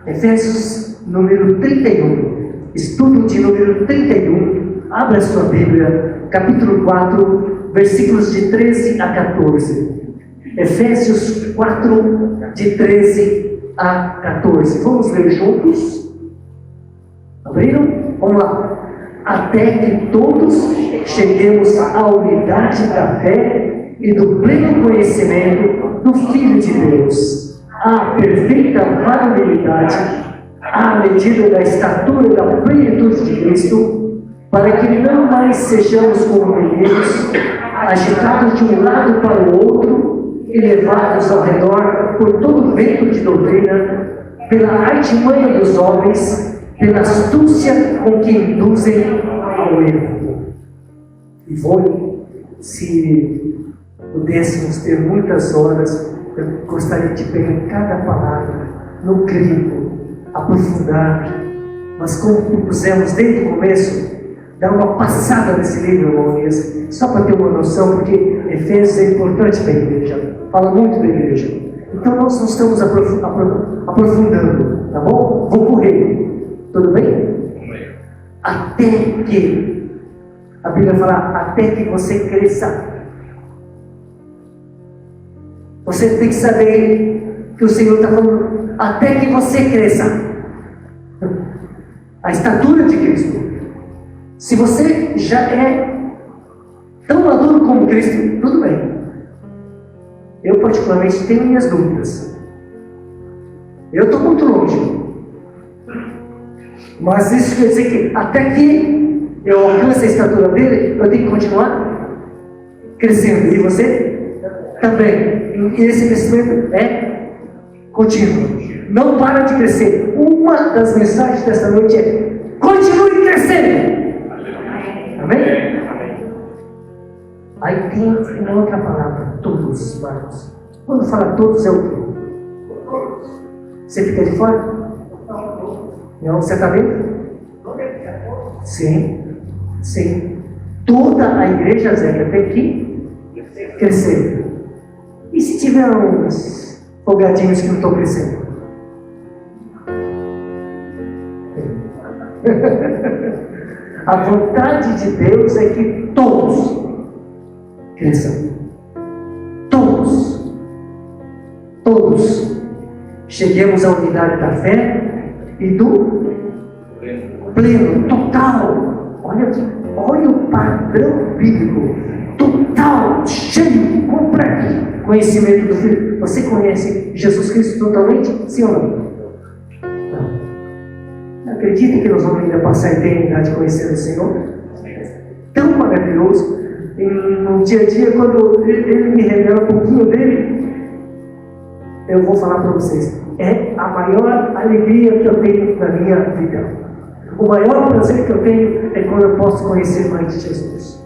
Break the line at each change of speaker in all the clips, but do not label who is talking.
Efésios número 31, estudo de número 31, abra sua Bíblia, capítulo 4, versículos de 13 a 14. Efésios 4, de 13 a 14. Vamos ler juntos? Abriram? Vamos lá. Até que todos cheguemos à unidade da fé e do pleno conhecimento do Filho de Deus, à perfeita varonilidade, à medida da estatura da plenitude de Cristo, para que não mais sejamos como meninos, agitados de um lado para o outro e levados ao redor por todo vento de doutrina, pela artimanha dos homens, pela astúcia com que induzem ao erro. E se pudéssemos ter muitas horas, eu gostaria de pegar cada palavra no crivo, aprofundar, mas como propusemos desde o começo, dar uma passada nesse livro, irmãos, só para ter uma noção, porque Efésios é importante para a igreja, fala muito da igreja. Então nós não estamos aprofundando, tá bom? Vou correr. Tudo bem? Até que, a Bíblia fala, até que você cresça. Você tem que saber que o Senhor está falando, até que você cresça. A estatura de Cristo. Se você já é tão maduro como Cristo, tudo bem. Eu particularmente tenho minhas dúvidas. Eu estou muito longe. Mas isso quer dizer que até que eu alcance a estatura dele, eu tenho que continuar crescendo. E você também. E esse crescimento é contínuo. Não para de crescer. Uma das mensagens desta noite é: continue crescendo. Amém? Aí tem uma outra palavra, todos, irmãos. Quando fala todos, é o quê? Você fica de fora? Não, você está vendo? Sim, sim. Toda a igreja, Zé, tem que crescer. E se tiver uns folgadinhos que não estão crescendo? A vontade de Deus é que todos cresçam. Todos. Todos. Cheguemos à unidade da fé e do pleno, total. Olha o padrão bíblico. Total, cheio, completo conhecimento do Filho. Você conhece Jesus Cristo totalmente? Sim ou não? Não. Acredita que nós vamos ainda passar a eternidade conhecendo o Senhor? Tão maravilhoso. E no dia a dia, quando Ele me revela um pouquinho dele, eu vou falar para vocês. É a maior alegria que eu tenho na minha vida. O maior prazer que eu tenho é quando eu posso conhecer mais de Jesus.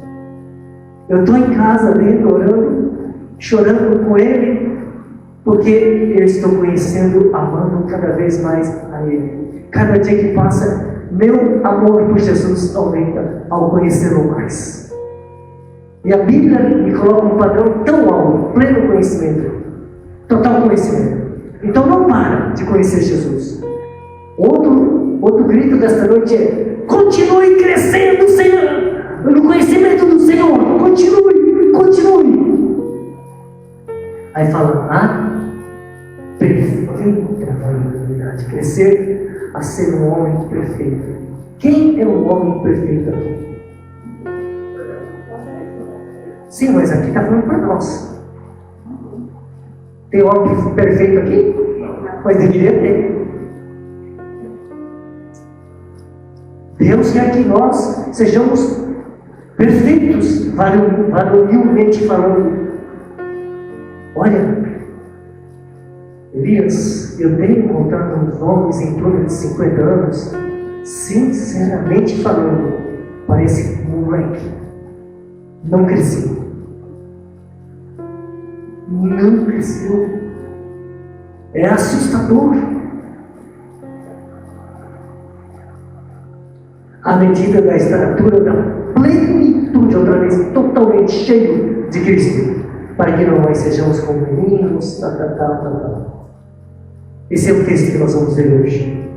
Eu estou em casa, lendo, orando, chorando com Ele, porque eu estou conhecendo, amando cada vez mais a Ele. Cada dia que passa, meu amor por Jesus aumenta ao conhecê-lo mais. E a Bíblia me coloca um padrão tão alto, pleno conhecimento, total conhecimento. Então não para de conhecer Jesus. Outro grito desta noite é: continue crescendo, Senhor, no conhecimento do Senhor. Continue. Aí fala, perfeita varonilidade, crescer a ser um homem perfeito. Quem é um homem perfeito aqui? Sim, mas aqui está falando para nós. Tem homem perfeito aqui? Mas deveria ter. Deus quer que nós sejamos perfeitos, varonilmente falando. Olha, Elias, eu tenho encontrado uns homens em torno de 50 anos, sinceramente falando, parece moleque. Não cresceu. Não cresceu. É assustador. À medida da estatura da plenitude, outra vez, totalmente cheio de Cristo, para que não mais sejamos como meninos, Esse é o texto que nós vamos ler hoje.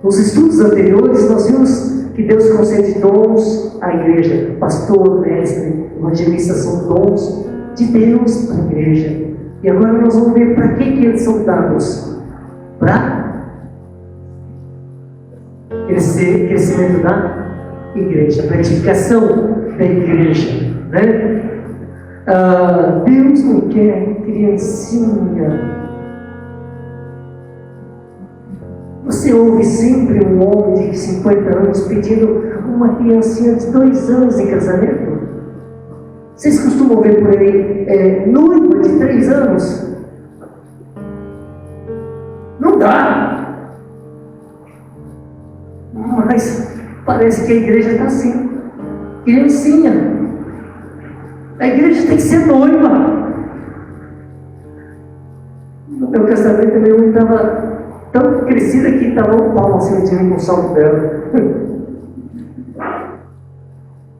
Nos estudos anteriores, nós vimos que Deus concede dons à igreja. Pastor, mestre, evangelista são dons de Deus para a igreja. E agora nós vamos ver para que eles são dados. Para crescimento da igreja, para a edificação da igreja, né? Deus não quer criancinha. Você ouve sempre um homem de 50 anos pedindo uma criancinha de 2 anos em casamento? Vocês costumam ver por aí noiva de 3 anos? Não dá. Mas parece que a igreja está assim. Criancinha. A igreja tem que ser noiva. No meu casamento, minha mãe estava tão crescida que estava um palmo assim de mim com o salto dela.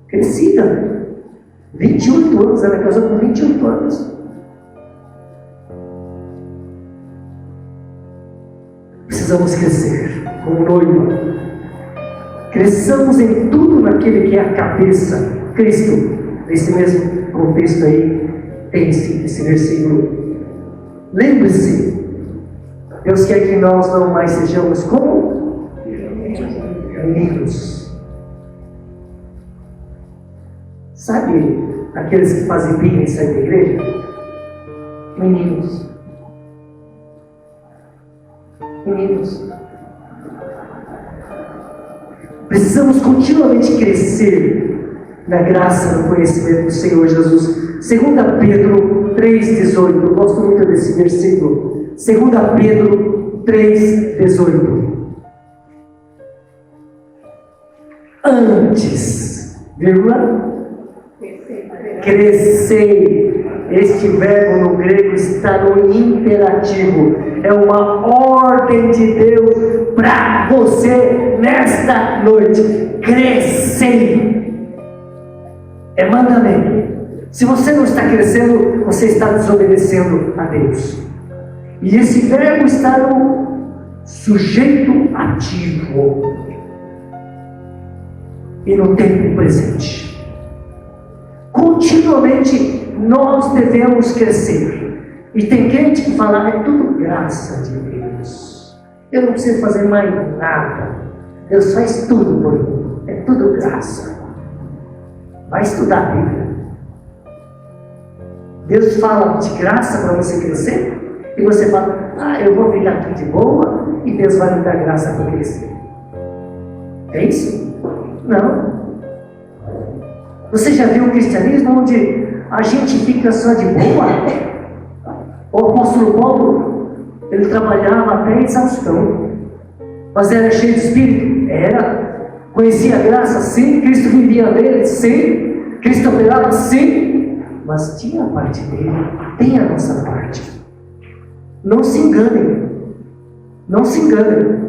Crescida. 28 anos, ela casou com 28 anos. Precisamos crescer como noiva. Cresçamos em tudo naquele que é a cabeça, Cristo. Nesse mesmo contexto aí, tem esse versículo. Lembre-se, Deus quer que nós não mais sejamos como meninos. Sabe aqueles que fazem birra e saem da igreja? Meninos. Meninos. Precisamos continuamente crescer na graça, no conhecimento do Senhor Jesus. 2 Pedro 3,18. Eu gosto muito desse versículo. 2 Pedro 3,18. Antes, vírgula, crescei. Este verbo no grego está no imperativo. É uma ordem de Deus para você nesta noite. Crescei. É mandamento. Se você não está crescendo, você está desobedecendo a Deus. E esse verbo está no sujeito ativo e no tempo presente. Continuamente nós devemos crescer. E tem gente que fala, é tudo graça de Deus. Eu não preciso fazer mais nada. Deus faz tudo por mim. É tudo graça. Vai estudar a Bíblia. Deus fala de graça para você crescer. E você fala, eu vou ficar aqui de boa e Deus vai me dar graça para crescer. É isso? Não. Você já viu o cristianismo onde a gente fica só de boa? O apóstolo Paulo, ele trabalhava até exaustão. Mas era cheio de espírito? Era. Conhecia a graça? Sim. Cristo vivia nele? Sim. Cristo operava? Sim. Mas tinha a parte dele, tem a nossa parte. Não se enganem. Não se enganem.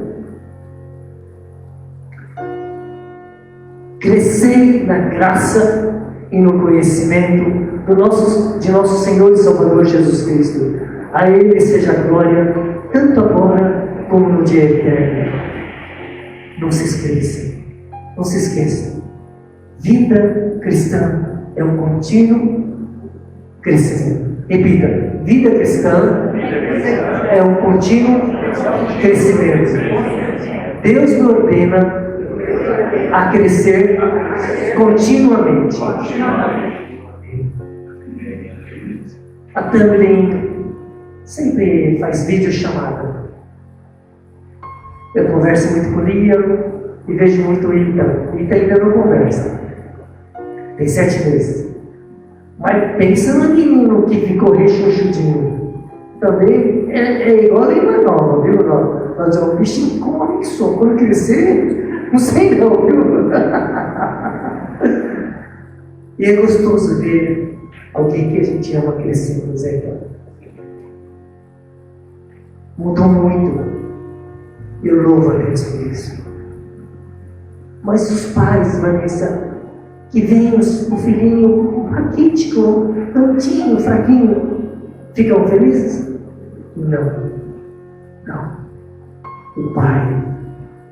Crescei na graça e no conhecimento de nosso Senhor e Salvador Jesus Cristo. A Ele seja a glória, tanto agora como no dia eterno. Não se esqueçam. Não se esqueçam. Vida cristã é um contínuo crescimento. Repita. Vida cristã é um contínuo crescimento. Deus me ordena a crescer continuamente. A Tamlin sempre faz vídeo chamada. Eu converso muito com Lia e vejo muito Ita. Ita ainda não conversa. Tem 7 meses. Mas pensa no menino que ficou rechonchudinho. Também é igual a Lima nova, viu? Nós vamos, bichinho, como isso? Quando crescer, não sei não, viu? E é gostoso ver alguém que a gente ama crescendo, Zé. Mudou muito. Eu louvo a Deus por isso. Mas os pais, Vanessa, que veem o filhinho raquítico, tontinho, fraquinho, ficam felizes? Não. O Pai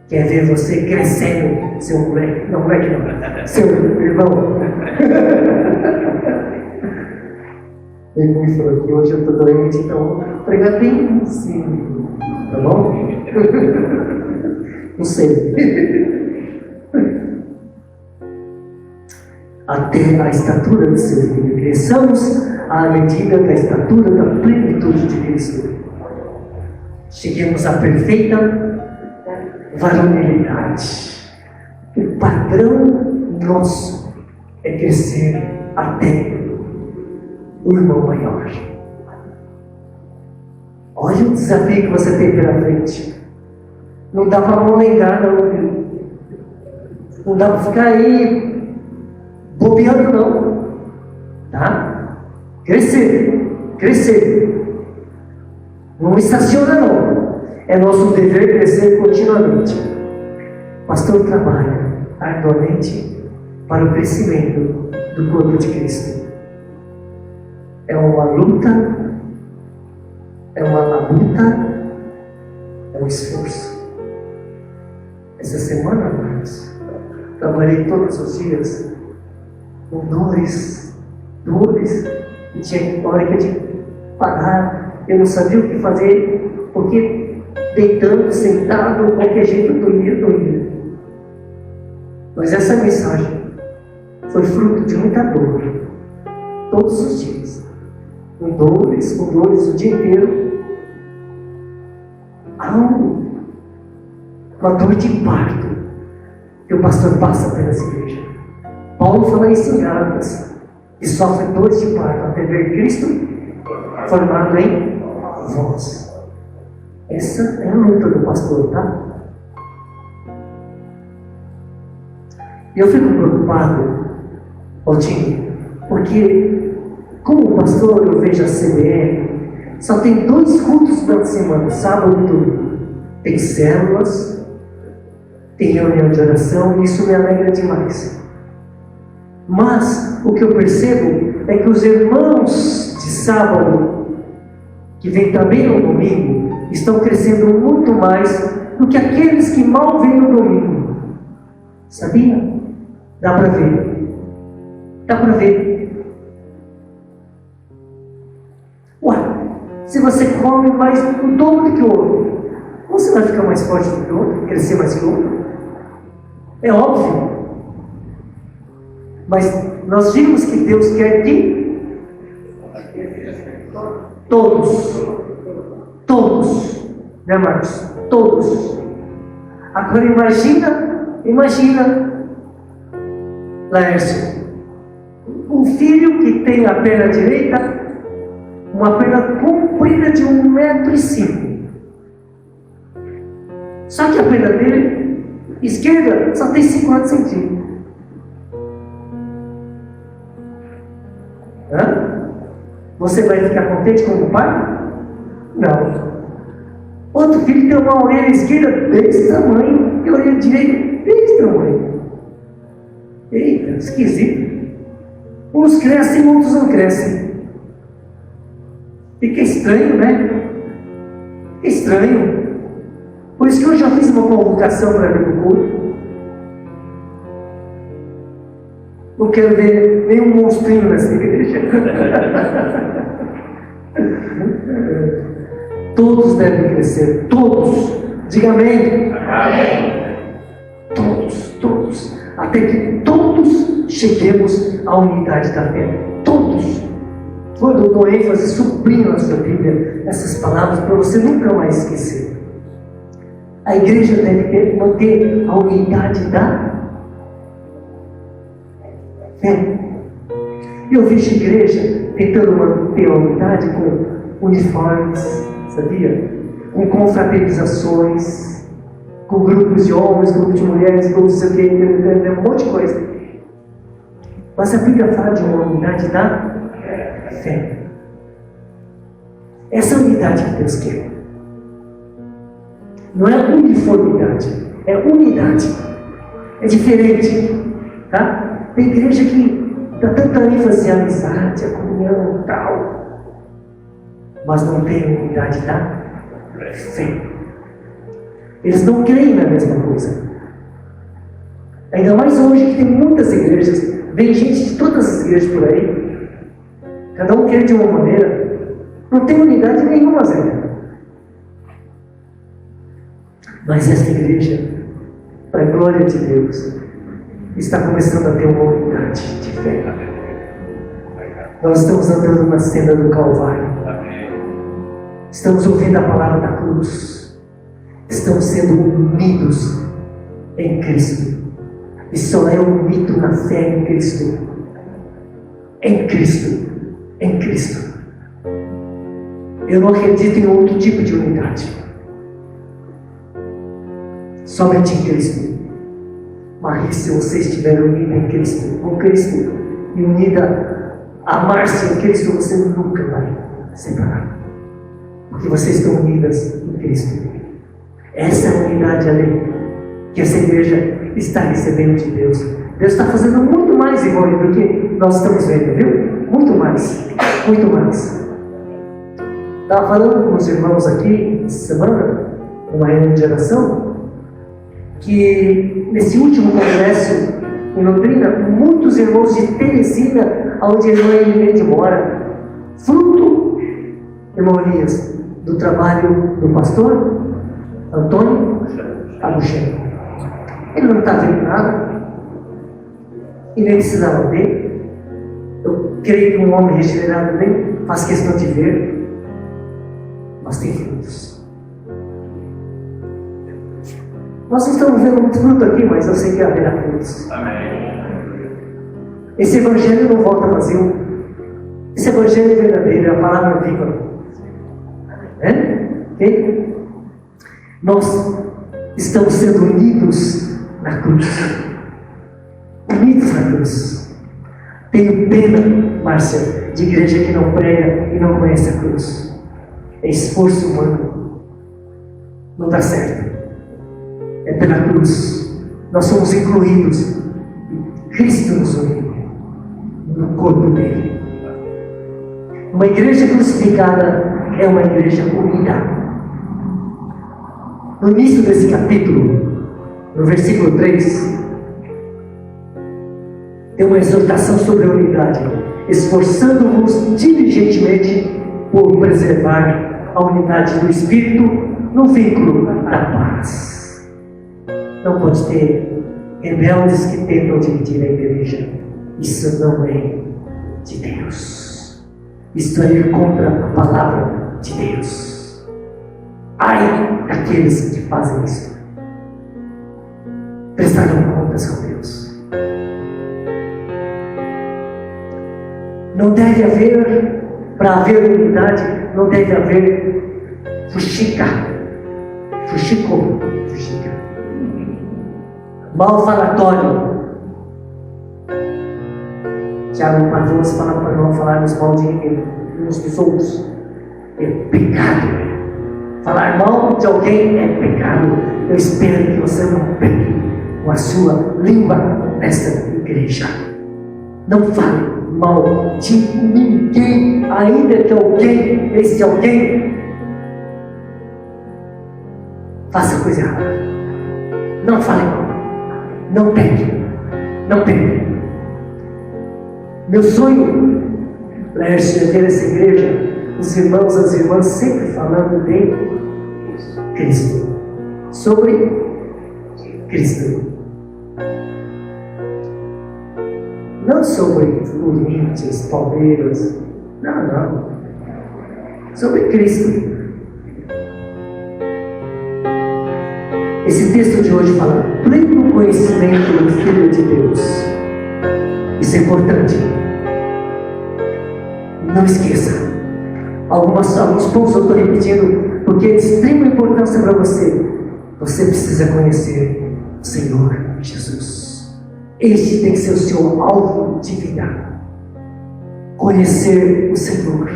quer ver você crescendo, seu moleque. Não, moleque não. Seu irmão. Ele me falou que hoje eu estou doente, então pregar bem sim. Tá bom? Não sei. Até a estatura do seu filho. Cresçamos à medida da estatura da plenitude de Cristo. Cheguemos à perfeita varonilidade. O padrão nosso é crescer até o irmão maior. Olha o desafio que você tem pela frente. Não dá para molengar, não. Não dá para ficar aí bobeando, não. Tá? Crescer. Não estaciona, não. É nosso dever crescer continuamente. O pastor trabalha arduamente para o crescimento do corpo de Cristo. É uma luta, é uma labuta, é um esforço. Essa semana, amados, trabalhei todos os dias com dores, e tinha hora que eu tinha que parar, eu não sabia o que fazer, porque deitando, sentado, qualquer jeito doía. Mas essa mensagem foi fruto de muita dor, todos os dias, com dores o dia inteiro. Há uma dor de parto que o pastor passa pelas igrejas. Paulo fala isso em Gálatas, que sofre dores de parto até ver Cristo formado em vós. Essa é a luta do pastor, tá? Eu fico preocupado, Altinho, porque como pastor eu vejo a CBN, só tem 2 cultos na semana, sábado e domingo. Tem células, tem reunião de oração, e isso me alegra demais. Mas o que eu percebo é que os irmãos de sábado, que vêm também no domingo, estão crescendo muito mais do que aqueles que mal vêm no domingo. Sabia? Dá para ver. Ué, se você come mais o dobro do que o outro, você vai ficar mais forte do que o outro, crescer mais que o outro? É óbvio. Mas nós vimos que Deus quer que todos, né, Marcos? Todos. Agora imagina, Laércio, um filho que tem a perna direita, uma perna comprida de 1,5 m. Só que a perna dele, esquerda, só tem 50 centímetros. Você vai ficar contente com o pai? Não. Outro filho tem uma orelha esquerda desse tamanho e a orelha direita desse tamanho. Eita, esquisito. Uns crescem, outros não crescem. Fica estranho, né? Fica estranho. Por isso que eu já fiz uma convocação para vir no culto. Não quero ver nenhum monstrinho nessa igreja. Todos devem crescer, todos. Diga amém. Amém. Todos. Até que todos cheguemos à unidade da fé. Todos. Quando eu dou ênfase, sublinho na sua Bíblia essas palavras para você nunca mais esquecer. A igreja deve manter a unidade da fé. Eu vejo igreja tentando manter a unidade com uniformes, sabia? Com confraternizações, com grupos de homens, grupos de mulheres, grupos de um monte de coisa. Mas a Bíblia fala de uma unidade da fé. Essa é a unidade que Deus quer. Não é uniformidade, é unidade. É diferente, tá? Tem igreja que dá tanta ênfase à amizade, à comunhão e tal, mas não tem unidade da fé. Eles não creem na mesma coisa. Ainda mais hoje que tem muitas igrejas, vem gente de todas as igrejas por aí, cada um crê de uma maneira, não tem unidade nenhuma, Zé. Mas esta igreja, para a glória de Deus, está começando a ter uma unidade de fé. Nós estamos andando na senda do Calvário. Estamos ouvindo a palavra da cruz. Estamos sendo unidos em Cristo. E só é um mito na fé em Cristo. Em Cristo. Em Cristo. Eu não acredito em outro tipo de unidade. Somente em Cristo. Mas se você estiver unido em Cristo, com Cristo, e unida a amar-se em Cristo, você nunca vai separar. Porque vocês estão unidas em Cristo. Essa é a unidade ali que essa igreja está recebendo de Deus. Deus está fazendo muito mais, irmão, do que nós estamos vendo, viu? Muito mais. Muito mais. Estava falando com os irmãos aqui, essa semana, numa reunião de oração, que nesse último congresso em Londrina, muitos irmãos de Teresina, onde a irmã Elineide mora, fruto, irmão Elias, do trabalho do pastor Antônio Abuchenko. Ele não está vendo nada, e nem precisava ver. Eu creio que um homem regenerado nem faz questão de ver, mas tem frutos. Nós não estamos vendo muito fruto aqui, mas eu sei que haverá frutos. Amém. Esse evangelho não volta vazio. Esse evangelho é verdadeiro, é a palavra viva. Okay? Nós estamos sendo unidos na cruz. Unidos na cruz. Tenho pena, Márcia, de igreja que não prega e não conhece a cruz. É esforço humano. Não dá certo. É pela cruz. Nós somos incluídos. Cristo nos uniu no corpo dele. Uma igreja crucificada é uma igreja unida. No início desse capítulo, no versículo 3, tem uma exortação sobre a unidade, esforçando-vos diligentemente por preservar a unidade do Espírito no vínculo da paz. Não pode ter rebeldes que tentam dividir a igreja. Isso não é de Deus. Isso é ir contra a palavra de Deus. Ai daqueles que fazem isso. Prestarão contas com Deus. Não deve haver, para haver unidade, não deve haver fuxica. Mal falatório. Tiago 14 fala para não falarmos mal de ninguém, uns dos outros. É pecado. Falar mal de alguém é pecado. Eu espero que você não pegue com a sua língua nesta igreja. Não fale mal de ninguém, ainda que alguém, esse alguém, faça coisa errada. Não fale mal. Não pegue. Não pegue. Meu sonho, Lércio, é ver essa igreja, os irmãos, as irmãs, sempre falando de Cristo. Sobre Cristo. Não sobre Corinthians, Palmeiras. Não. Sobre Cristo. Esse texto de hoje fala pleno conhecimento do Filho de Deus. Isso é importante. Não esqueça. Alguns pontos eu estou repetindo porque é de extrema importância para você. Você precisa conhecer o Senhor Jesus. Este tem que ser o seu alvo de vida. Conhecer o Senhor.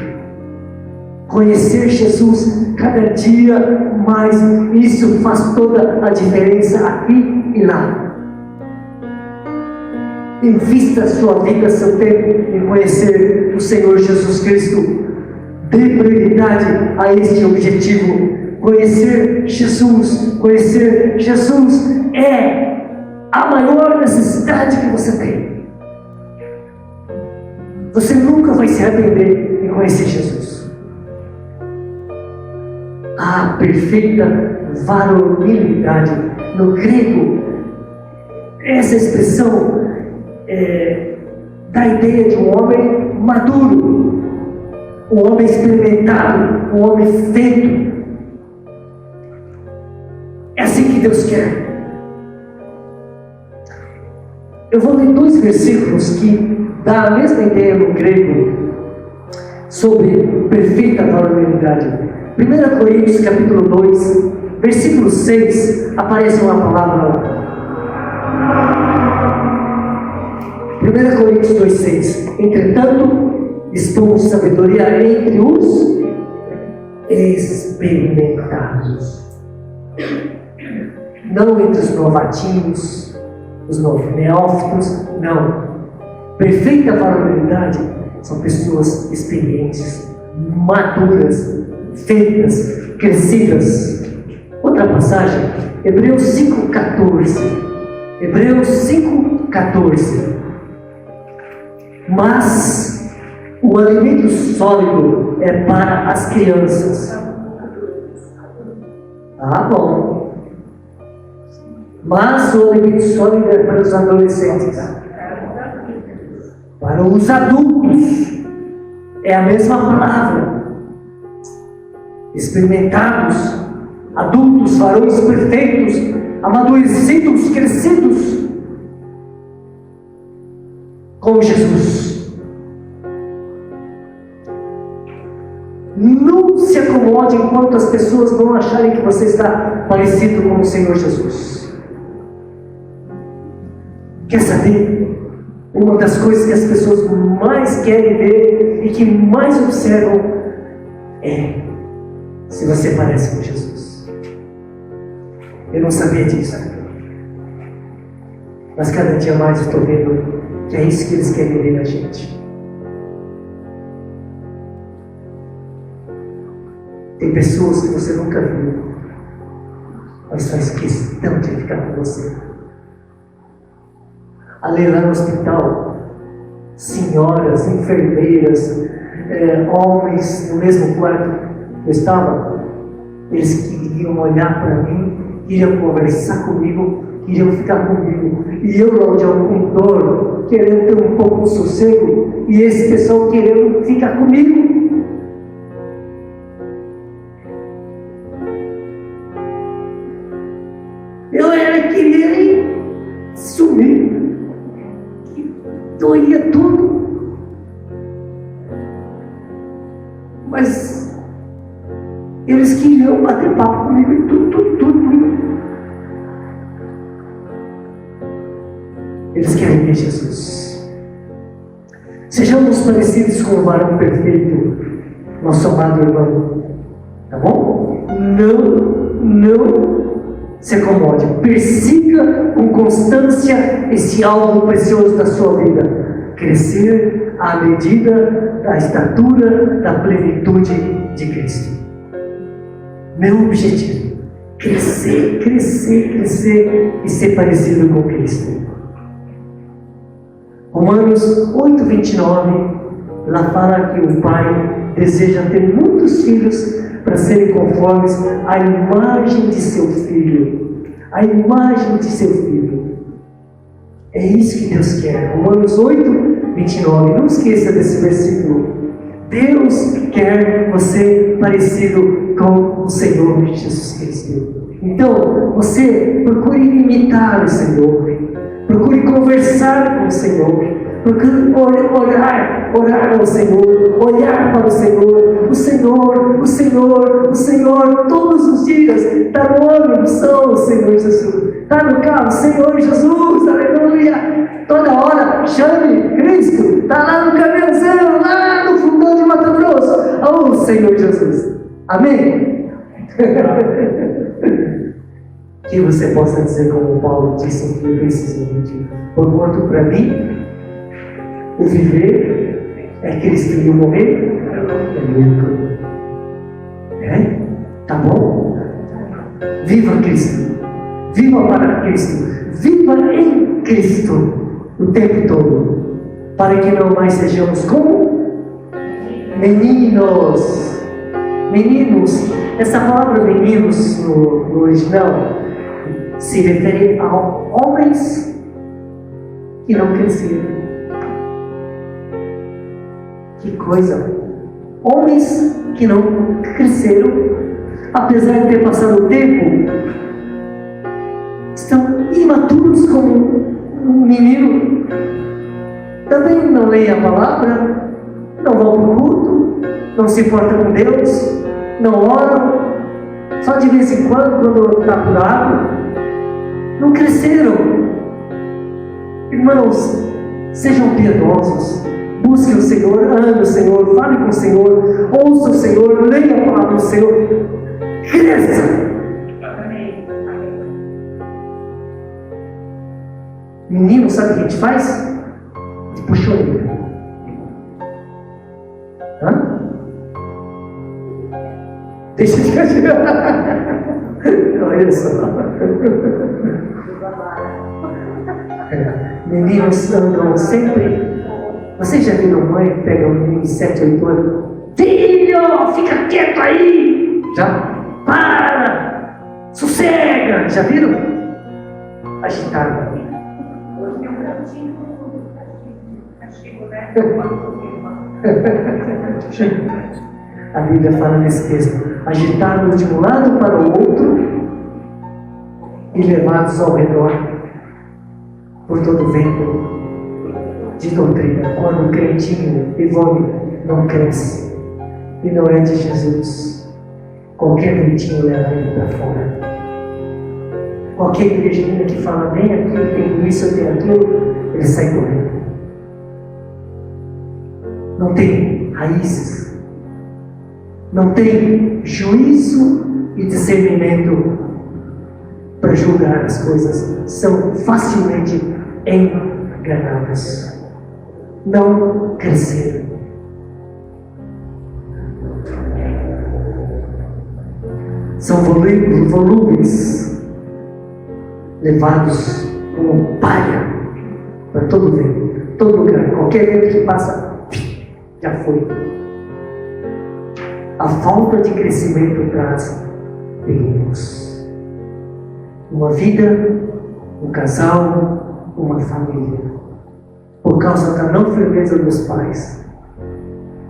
Conhecer Jesus cada dia mais. Isso faz toda a diferença aqui e lá. Invista a sua vida, seu tempo em conhecer o Senhor Jesus Cristo. Dê prioridade a este objetivo. Conhecer Jesus é a maior necessidade que você tem. Você nunca vai se arrepender em conhecer Jesus. A perfeita varonilidade. No grego, essa expressão dá a ideia de um homem maduro, um homem experimentado, um homem feito. É assim que Deus quer. Eu vou ler 2 versículos que dá a mesma ideia no grego sobre perfeita varonilidade. 1 Coríntios capítulo 2, versículo 6, aparece uma palavra lá. 1 Coríntios 2, 6. Entretanto, expomos sabedoria entre os experimentados, não entre os novatinhos, os neófitos, não. Perfeita varonilidade são pessoas experientes, maduras, feitas, crescidas. Outra passagem, Hebreus 5,14. Hebreus 5,14. Mas o alimento sólido é para as crianças. Ah, bom. Mas o alimento sólido é para os adolescentes. Para os adultos é a mesma palavra. Experimentados, adultos, varões perfeitos, amadurecidos, crescidos com Jesus. Não se acomode enquanto as pessoas não acharem que você está parecido com o Senhor Jesus. Quer saber? Uma das coisas que as pessoas mais querem ver e que mais observam é se você parece com Jesus. Eu não sabia disso, mas cada dia mais eu estou vendo que é isso que eles querem ver na gente. Tem pessoas que você nunca viu, mas faz questão de ficar com você. Ali lá no hospital, senhoras, enfermeiras, homens no mesmo quarto eu estava, eles queriam olhar para mim, queriam conversar comigo, queriam ficar comigo, e eu lá de algum dor, querendo ter um pouco de sossego, e esse pessoal querendo ficar comigo. Eu queria sumir, doía tudo, mas eles queriam bater papo comigo e tudo. Eles querem ver Jesus. Sejamos parecidos com o varão perfeito, nosso amado irmão. Tá bom? Não se acomode. Persiga com constância esse alvo precioso da sua vida. Crescer à medida da estatura da plenitude de Cristo. Meu objetivo: crescer e ser parecido com Cristo. Romanos 8:29, lá fala que o Pai deseja ter muitos filhos para serem conformes à imagem de seu Filho. A imagem de seu Filho. É isso que Deus quer. Romanos 8:29. Não esqueça desse versículo. Deus quer você parecido com o Senhor Jesus Cristo. Então, você procure imitar o Senhor. Procure conversar com o Senhor. Procure orar ao Senhor, olhar para o Senhor, todos os dias. Está no ônibus, o Senhor Jesus. Está no carro, Senhor Jesus, aleluia. Toda hora, chame Cristo. Está lá no caminhãozinho, lá no fundão de Mato Grosso. Senhor Jesus. Amém? Que você possa dizer como Paulo disse em Filipenses 1:20: porquanto para mim o viver é Cristo e o morrer é lucro. Tá bom? Viva Cristo. Viva para Cristo. Viva em Cristo o tempo todo. Para que não mais sejamos como meninos. Meninos. Essa palavra meninos no original se refere a homens que não cresceram. Que coisa! Homens que não cresceram, apesar de ter passado o tempo, estão imaturos como um menino. Também não leem a palavra, não vão para o culto, não se importam com Deus, não oram, só de vez em quando está curado. Não cresceram. Irmãos, sejam piedosos. Busque o Senhor, ame o Senhor, fale com o Senhor, ouça o Senhor, leia a palavra do Senhor. Cresça. Menino, sabe o que a gente faz? A gente puxa a orelha. Hã? Deixa de castigar. Olha só. Meninos andam sempre. Vocês já viram mãe que pega um menino de 7, 8 anos? Filho, fica quieto aí! Já? Para! Sossega! Já viram? Agitado. A Bíblia fala nesse texto: agitados de um lado para o outro e levados ao redor por todo o vento de doutrina. Quando o crentinho não cresce e não é de Jesus, qualquer ventinho leva ele para fora. Qualquer igrejinha que fala bem aquilo, tem isso, tem aquilo, ele sai correndo. Não tem raízes, não tem juízo e discernimento para julgar as coisas, são facilmente enganados. Não cresceram. São volúveis levados como palha para todo vento, todo lugar. Qualquer vento que passa, já foi. A falta de crescimento traz perigos. Uma vida, um casal, uma família, por causa da não firmeza dos pais,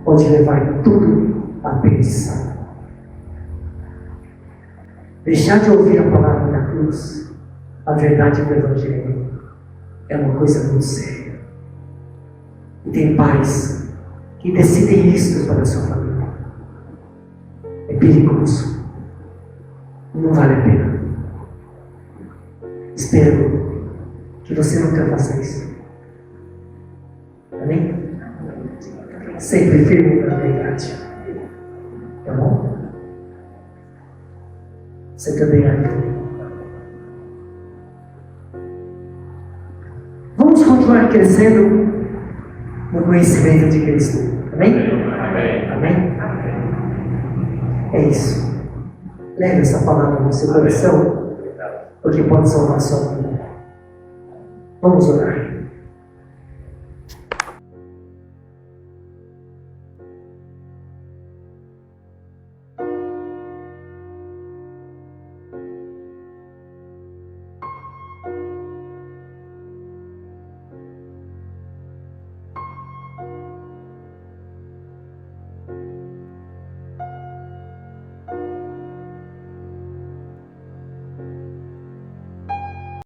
pode levar tudo à perdição. Deixar de ouvir a palavra da cruz, a verdade do Evangelho, é uma coisa muito séria. E tem pais que decidem isto para a sua família. É perigoso. Não vale a pena. Espero que você nunca faça isso. Amém? Sempre firme na verdade. Tá bom? Você também ajuda. Vamos continuar crescendo no conhecimento de Cristo. Amém? Amém? Amém? É isso. Leve essa palavra no seu coração, porque pode salvar a sua vida. Vamos orar.